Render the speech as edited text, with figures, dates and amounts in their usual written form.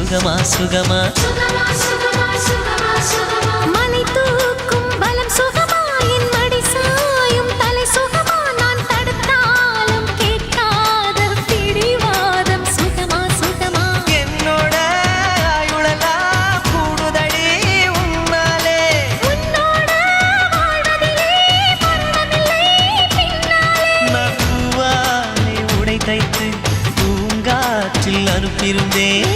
சுகமா சுகமா மலை தூக்கும் பலம் சுகமா என் மடி சாயும் தலை சுகமா நான் தடுத்தாலும் கேட்காத பிடிவாதம் சுகமா சுகமா என்னோட ஆயுளெல்லாம் கூடுதடி உன்னாலே உன்னோட வாழ்வதிலே மரணமில்லை பின்னாலே நான் பூவாலே உடை தைத்து பூங்காற்றில் அனுப்பியிருந்தேன்